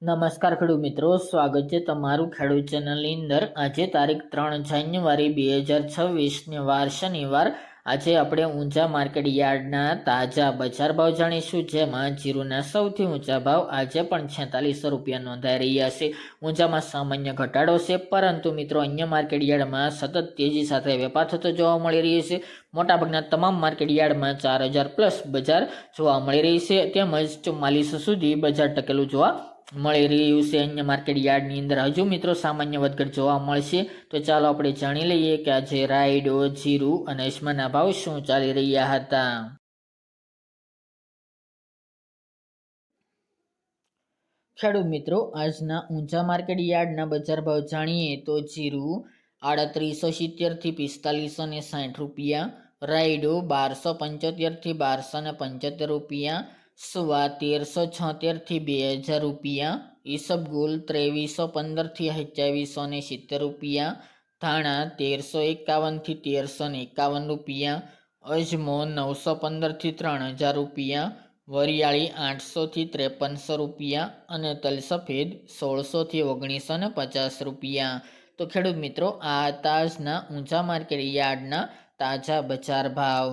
નમસ્કાર ખેડૂત મિત્રો, સ્વાગત છે તમારું ખેડૂત ચેનલની અંદર। આજે તારીખ 3 જાન્યુઆરી 2026 વાર શનિવાર। આજે આપણે ઊંઝા માર્કેટ યાર્ડના તાજા બજાર ભાવ જાણીશું, જેમાં જીરુના સૌથી ઊંચા ભાવ આજે પણ 4600 રૂપિયા નોંધાઈ રહ્યા છે। ઊંઝામાં સામાન્ય ઘટાડો છે, પરંતુ મિત્રો અન્ય માર્કેટ યાર્ડમાં સતત તેજી સાથે વેપાર થતો જોવા મળી રહ્યો છે। મોટાભાગના તમામ માર્કેટ યાર્ડમાં 4000 પ્લસ બજાર જોવા મળી રહી છે, તેમજ 4400 સુધી બજાર ટકેલું જોવા મળી રહ્યું છે। અન્ય માર્કેટ યાર્ડની અંદર હજુ મિત્રો સામાન્ય વધઘટ જોવા મળશે, તો ચાલો આપણે જાણી લઈએ કે આજે રાયડો, જીરું અને અજમાના ભાવ શું ચાલી રહ્યા હતા। ખેડૂત મિત્રો, આજના ઊંઝા માર્કેટ યાર્ડના બજાર ભાવ જાણીએ તો જીરું 3870 થી 4560 રૂપિયા, રાયડો 1275 થી 1275 રૂપિયા, સુવા 1376 થી 2000 રૂપિયા, ઈસબગુલ 2315 થી 2770 રૂપિયા, ધાણા 1351 થી 1351 રૂપિયા, અજમો 915 થી 3000 રૂપિયા, વરિયાળી 800 થી 5300 રૂપિયા અને તલ સફેદ 1600 થી 1950 રૂપિયા। તો ખેડૂત મિત્રો, આ તાજના ઊંઝા માર્કેટ યાર્ડના તાજા બજાર ભાવ।